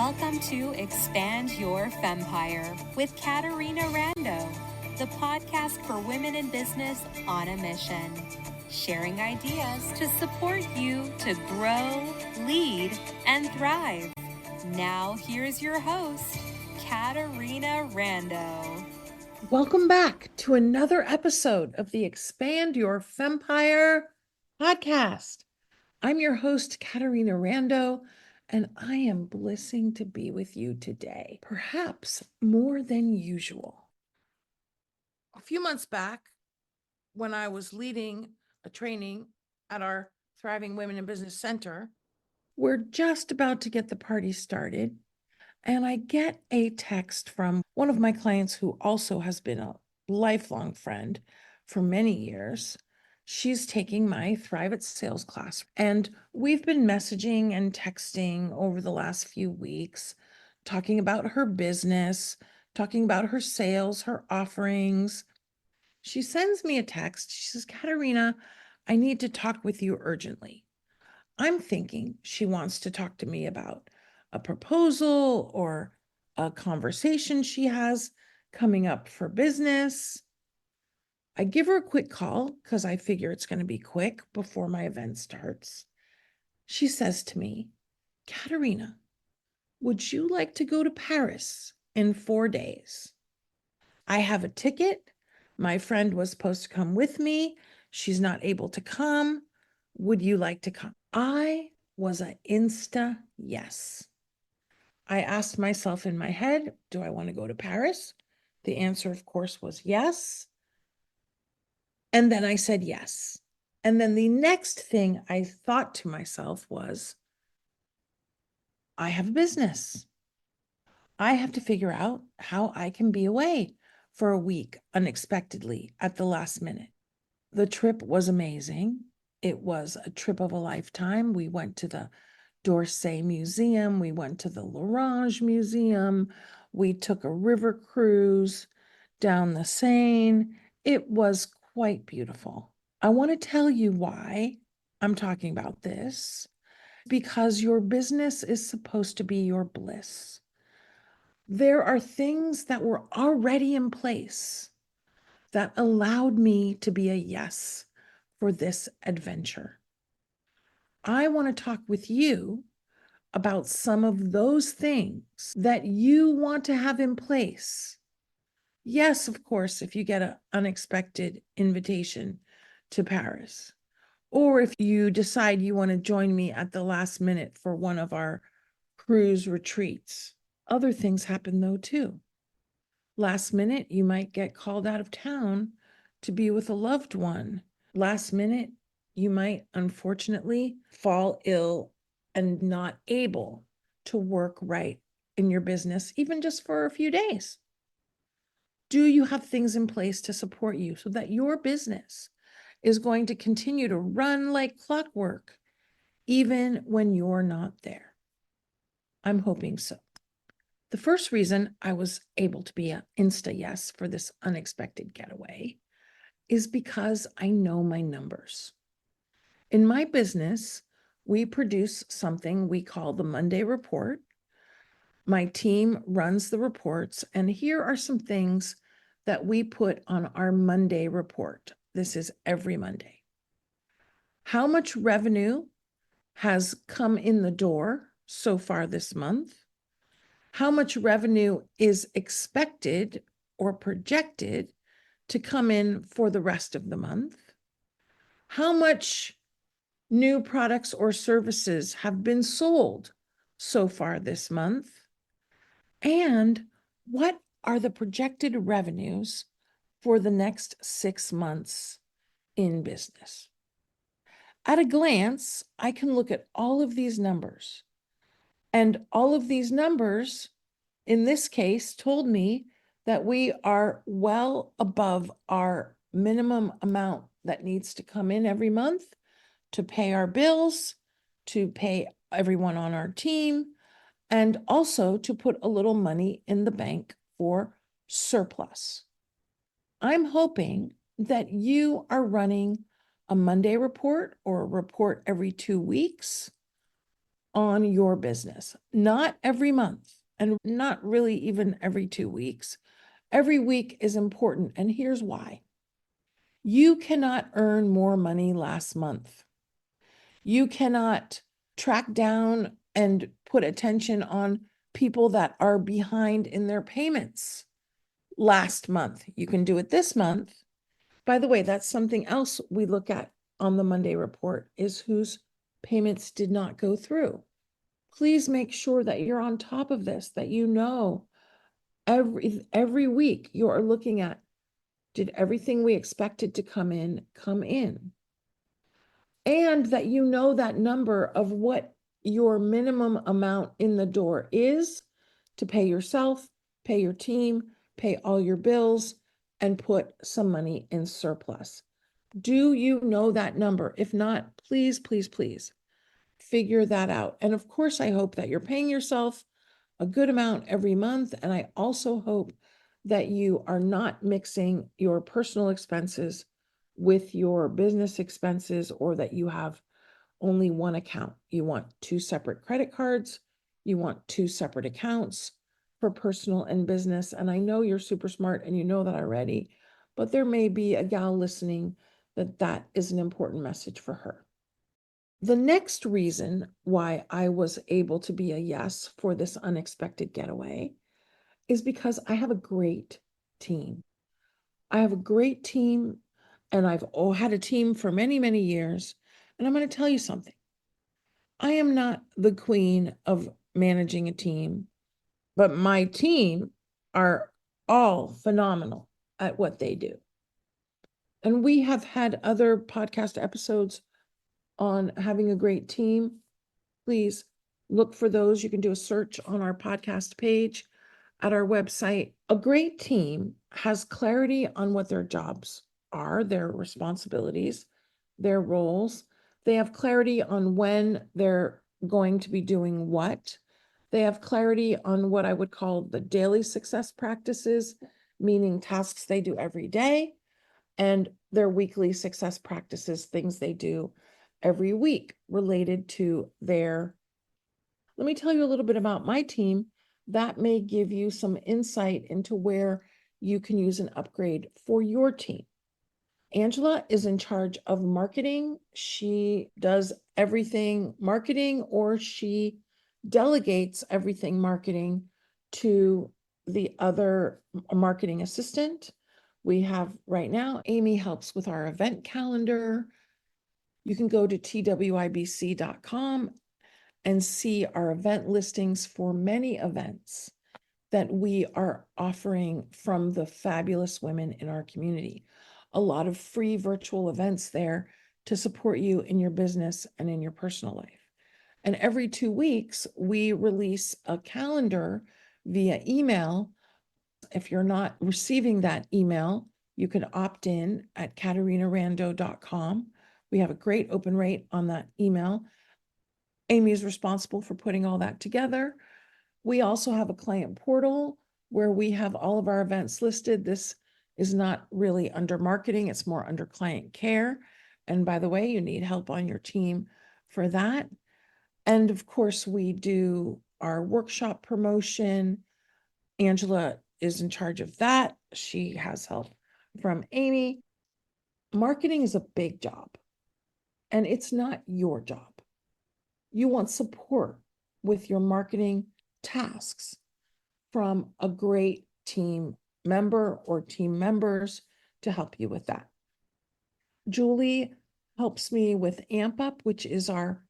Welcome to Expand Your Fempire with Caterina Rando, the podcast for women in business on a mission, sharing ideas to support you to grow, lead, and thrive. Now, here's your host, Caterina Rando. Welcome back to another episode of the Expand Your Fempire podcast. I'm your host, Caterina Rando, and I am blessing to be with you today, perhaps more than usual. A few months back, when I was leading a training at our Thriving Women in Business Center, we're just about to get the party started. And I get a text from one of my clients who also has been a lifelong friend for many years. She's taking my Thrive at Sales class. And we've been messaging and texting over the last few weeks, talking about her business, talking about her sales, her offerings. She sends me a text. She says, Caterina, I need to talk with you urgently. I'm thinking she wants to talk to me about a proposal or a conversation she has coming up for business. I give her a quick call because I figure it's going to be quick before my event starts. She says to me, Caterina, would you like to go to Paris in 4 days? I have a ticket. My friend was supposed to come with me. She's not able to come. Would you like to come? I was an Insta-Yes. I asked myself in my head, do I want to go to Paris? The answer, of course, was yes. And then I said yes. And then the next thing I thought to myself was, I have a business. I have to figure out how I can be away for a week unexpectedly at the last minute. The trip was amazing. It was a trip of a lifetime. We went to the d'Orsay Museum. We went to the L'Orange Museum. We took a river cruise down the Seine. It was quite beautiful. I want to tell you why I'm talking about this, because your business is supposed to be your bliss. There are things that were already in place that allowed me to be a yes for this adventure. I want to talk with you about some of those things that you want to have in place. Yes, of course, if you get an unexpected invitation to Paris, or if you decide you want to join me at the last minute for one of our cruise retreats. Other things happen though, too. Last minute, you might get called out of town to be with a loved one. Last minute, you might unfortunately fall ill and not able to work right in your business, even just for a few days. Do you have things in place to support you so that your business is going to continue to run like clockwork, even when you're not there? I'm hoping so. The first reason I was able to be an Insta-Yes for this unexpected getaway is because I know my numbers. In my business, we produce something we call the Monday report. My team runs the reports, and here are some things that we put on our Monday report. This is every Monday. How much revenue has come in the door so far this month? How much revenue is expected or projected to come in for the rest of the month? How much new products or services have been sold so far this month? And what are the projected revenues for the next 6 months in business? At a glance, I can look at all of these numbers. And all of these numbers, in this case, told me that we are well above our minimum amount that needs to come in every month to pay our bills, to pay everyone on our team, and also to put a little money in the bank for surplus. I'm hoping that you are running a Monday report or a report every 2 weeks, on your business, not every month and not really even every 2 weeks. Every week is important, and here's why. You cannot earn more money last month. You cannot track down and put attention on people that are behind in their payments last month. You can do it this month. By the way, that's something else we look at on the Monday report, is whose payments did not go through. Please make sure that you're on top of this, that you know every week you are looking at, did everything we expected to come in, come in? And that you know that number of what your minimum amount in the door is to pay yourself, pay your team, pay all your bills, and put some money in surplus. Do you know that number? If not, please, please, please figure that out. And of course, I hope that you're paying yourself a good amount every month. And I also hope that you are not mixing your personal expenses with your business expenses, or that you have only one account. You want 2 separate credit cards. You want 2 separate accounts for personal and business. And I know you're super smart and you know that already, but there may be a gal listening that is an important message for her. The next reason why I was able to be a yes for this unexpected getaway is because I have a great team. I have a great team, and I've had a team for many, many years. And I'm going to tell you something. I am not the queen of managing a team, but my team are all phenomenal at what they do. And we have had other podcast episodes on having a great team. Please look for those. You can do a search on our podcast page at our website. A great team has clarity on what their jobs are, their responsibilities, their roles. They have clarity on when they're going to be doing what. They have clarity on what I would call the daily success practices, meaning tasks they do every day, and their weekly success practices, things they do every week related to their. Let me tell you a little bit about my team. That may give you some insight into where you can use an upgrade for your team. Angela is in charge of marketing. She does everything marketing, or she delegates everything marketing to the other marketing assistant. We have right now, Amy helps with our event calendar. You can go to twibc.com and see our event listings for many events that we are offering from the fabulous women in our community. A lot of free virtual events there to support you in your business and in your personal life. And every 2 weeks, we release a calendar via email. If you're not receiving that email, you can opt in at caterinarando.com. We have a great open rate on that email. Amy is responsible for putting all that together. We also have a client portal where we have all of our events listed. This is not really under marketing, it's more under client care. And by the way, you need help on your team for that. And of course, we do our workshop promotion. Angela is in charge of that. She has help from Amy. Marketing is a big job, and it's not your job. You want support with your marketing tasks from a great team member or team members to help you with that. Julie helps me with AMP Up, which is our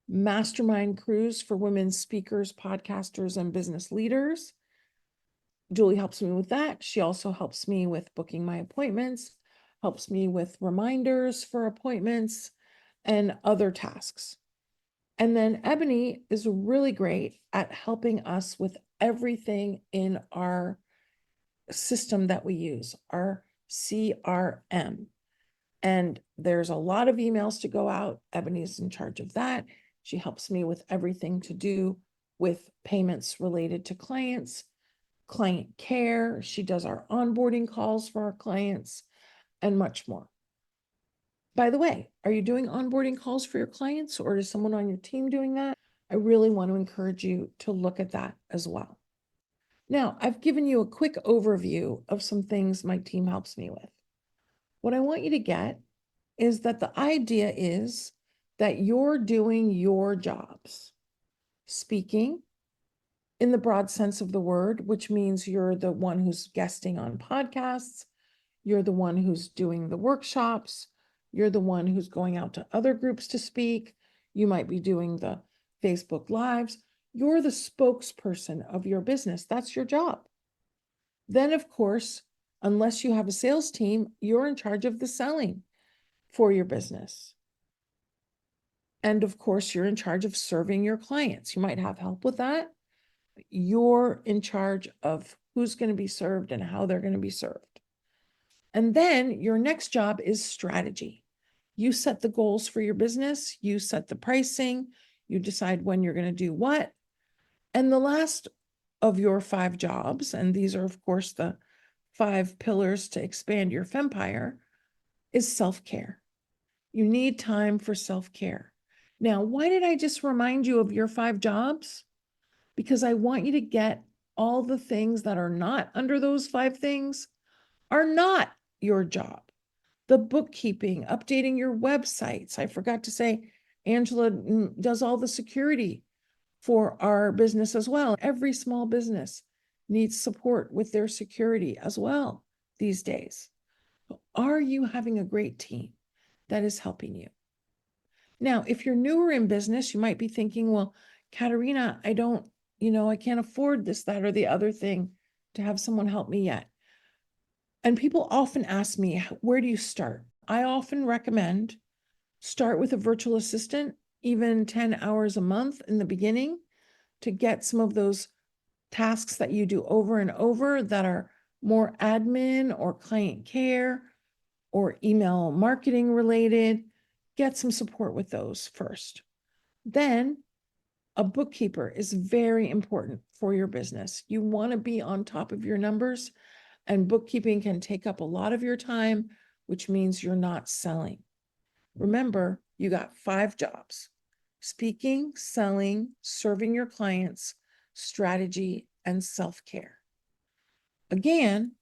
mastermind cruise for women speakers, podcasters, and business leaders. Julie helps me with that. She also helps me with booking my appointments, helps me with reminders for appointments and other tasks. And then Ebony is really great at helping us with everything in our system that we use, our CRM. And there's a lot of emails to go out. Ebony is in charge of that. She helps me with everything to do with payments related to clients, client care. She does our onboarding calls for our clients and much more. By the way, are you doing onboarding calls for your clients, or is someone on your team doing that? I really want to encourage you to look at that as well. Now, I've given you a quick overview of some things my team helps me with. What I want you to get is that the idea is that you're doing your jobs, speaking in the broad sense of the word, which means you're the one who's guesting on podcasts, you're the one who's doing the workshops, you're the one who's going out to other groups to speak, you might be doing the Facebook Lives. You're the spokesperson of your business. That's your job. Then, of course, unless you have a sales team, you're in charge of the selling for your business. And of course, you're in charge of serving your clients. You might have help with that. You're in charge of who's going to be served and how they're going to be served. And then your next job is strategy. You set the goals for your business, you set the pricing, you decide when you're going to do what. And the last of your 5 jobs, and these are, of course, the 5 pillars to expand your fempire, is self-care. You need time for self-care. Now, why did I just remind you of your 5 jobs? Because I want you to get all the things that are not under those 5 things are not your job. The bookkeeping, updating your websites. I forgot to say, Angela does all the security for our business as well. Every small business needs support with their security as well these days. Are you having a great team that is helping you? Now, if you're newer in business, you might be thinking, well, Caterina, I can't afford this, that, or the other thing to have someone help me yet. And people often ask me, where do you start? I often recommend start with a virtual assistant, even 10 hours a month in the beginning, to get some of those tasks that you do over and over that are more admin or client care or email marketing related. Get some support with those first. Then a bookkeeper is very important for your business. You want to be on top of your numbers, and bookkeeping can take up a lot of your time, which means you're not selling. Remember, you got 5 jobs: speaking, selling, serving your clients, strategy, and self-care. Again,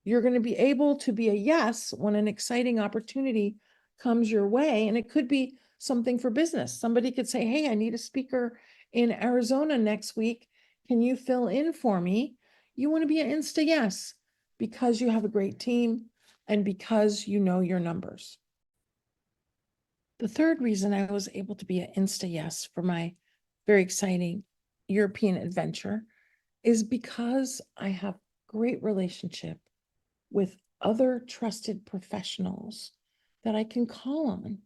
you're going to be able to be a yes when an exciting opportunity comes your way. And it could be something for business. Somebody could say, hey, I need a speaker in Arizona next week. Can you fill in for me? You want to be an Insta-Yes because you have a great team and because you know your numbers. The third reason I was able to be an Insta-Yes for my very exciting European adventure is because I have great relationship with other trusted professionals that I can call on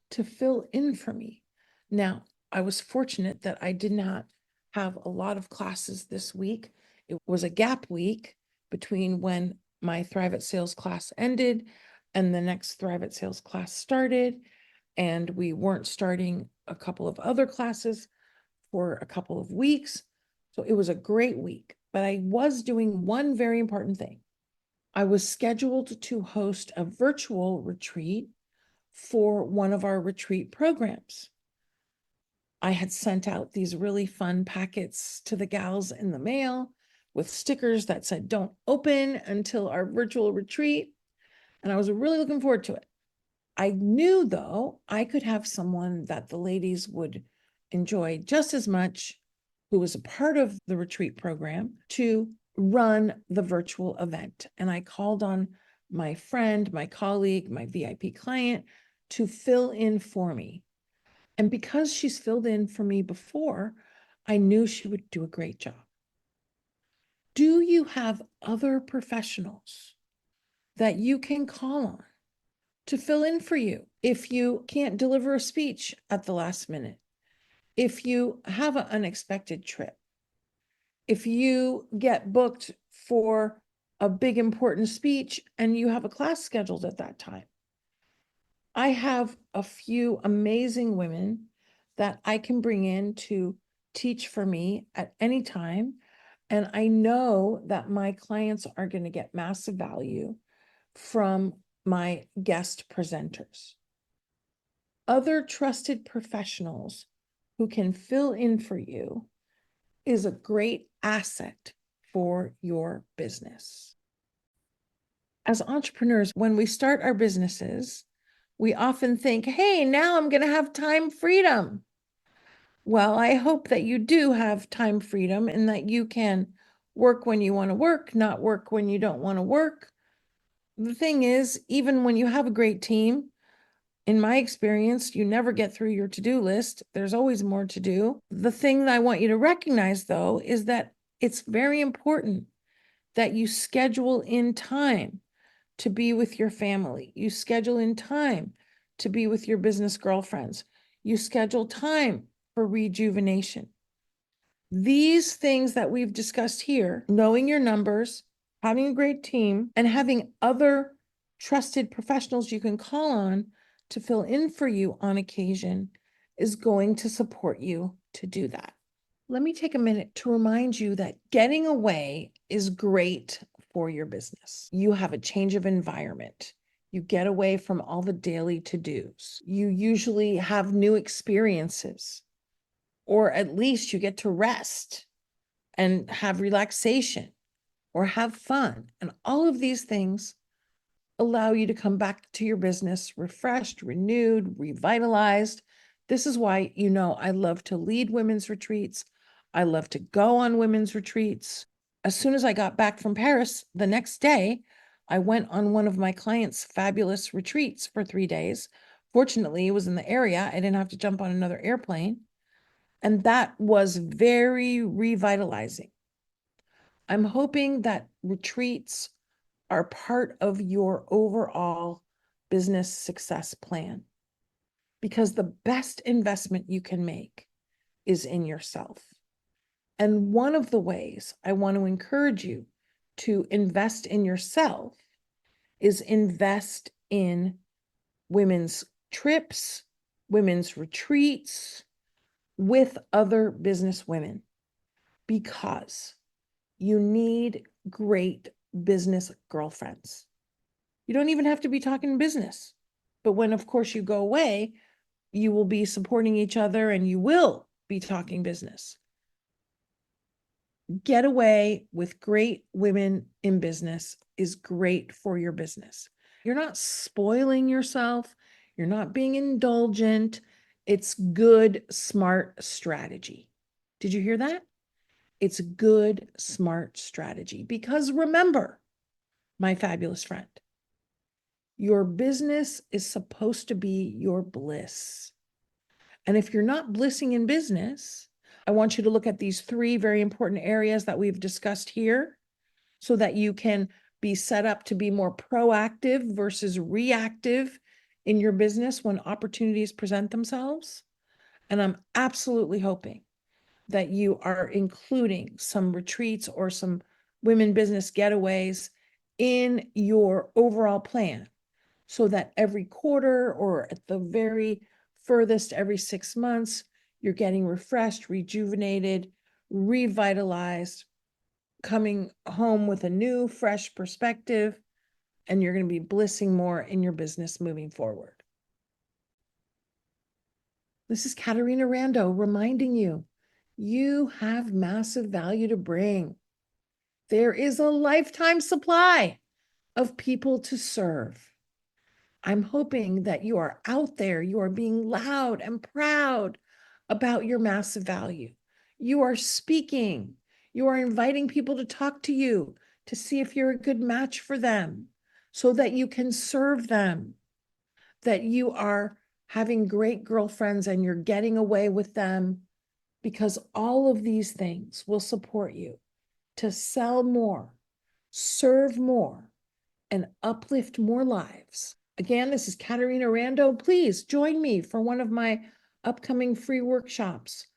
to fill in for me. Now, I was fortunate that I did not have a lot of classes this week. It was a gap week between when my Thrive at Sales class ended and the next Thrive at Sales class started. And we weren't starting a couple of other classes for a couple of weeks. So it was a great week, but I was doing one very important thing. I was scheduled to host a virtual retreat for one of our retreat programs. I had sent out these really fun packets to the gals in the mail with stickers that said, don't open until our virtual retreat. And I was really looking forward to it. I knew, though, I could have someone that the ladies would enjoy just as much, who was a part of the retreat program, to run the virtual event. And I called on my friend, my colleague, my VIP client to fill in for me. And because she's filled in for me before, I knew she would do a great job. Do you have other professionals that you can call on to fill in for you if you can't deliver a speech at the last minute, if you have an unexpected trip, if you get booked for a big important speech and you have a class scheduled at that time? I have a few amazing women that I can bring in to teach for me at any time. And I know that my clients are going to get massive value from my guest presenters. Other trusted professionals who can fill in for you is a great asset for your business. As entrepreneurs, when we start our businesses, we often think, hey, now I'm going to have time freedom. Well, I hope that you do have time freedom and that you can work when you want to work, not work when you don't want to work. The thing is, even when you have a great team, in my experience, you never get through your to-do list. There's always more to do. The thing that I want you to recognize, though, is that it's very important that you schedule in time to be with your family. You schedule in time to be with your business girlfriends. You schedule time for rejuvenation. These things that we've discussed here, knowing your numbers, having a great team, and having other trusted professionals you can call on to fill in for you on occasion is going to support you to do that. Let me take a minute to remind you that getting away is great for your business. You have a change of environment. You get away from all the daily to-dos. You usually have new experiences, or at least you get to rest and have relaxation or have fun. And all of these things allow you to come back to your business refreshed, renewed, revitalized. This is why, I love to lead women's retreats. I love to go on women's retreats. As soon as I got back from Paris, the next day, I went on one of my clients' fabulous retreats for 3 days. Fortunately, it was in the area. I didn't have to jump on another airplane. And that was very revitalizing. I'm hoping that retreats are part of your overall business success plan, because the best investment you can make is in yourself. And one of the ways I want to encourage you to invest in yourself is invest in women's trips, women's retreats with other business women, because you need great business girlfriends. You don't even have to be talking business, but when, of course, you go away, you will be supporting each other and you will be talking business. Get away with great women in business is great for your business. You're not spoiling yourself. You're not being indulgent. It's good, smart strategy. Did you hear that? It's good, smart strategy. Because remember, my fabulous friend, your business is supposed to be your bliss. And if you're not blissing in business, I want you to look at these 3 very important areas that we've discussed here so that you can be set up to be more proactive versus reactive in your business when opportunities present themselves. And I'm absolutely hoping that you are including some retreats or some women business getaways in your overall plan, so that every quarter, or at the very furthest every 6 months, you're getting refreshed, rejuvenated, revitalized, coming home with a new, fresh perspective, and you're going to be blissing more in your business moving forward. This is Caterina Rando reminding you, you have massive value to bring. There is a lifetime supply of people to serve. I'm hoping that you are out there, you are being loud and proud about your massive value. You are speaking, you are inviting people to talk to you to see if you're a good match for them so that you can serve them, that you are having great girlfriends and you're getting away with them, because all of these things will support you to sell more, serve more, and uplift more lives. Again, this is Caterina Rando. Please join me for one of my upcoming free workshops.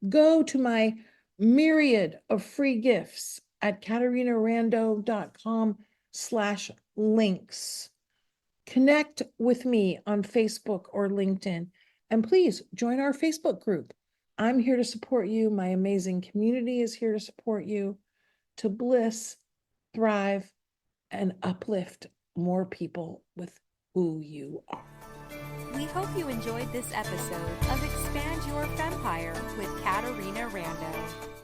Go to my myriad of free gifts at caterinarando.com/links. Connect with me on Facebook or LinkedIn, and please join our Facebook group. I'm here to support you. My amazing community is here to support you to bliss, thrive, and uplift more people with who you are. We hope you enjoyed this episode of Expand Your Fempire Fempire with Caterina Rando.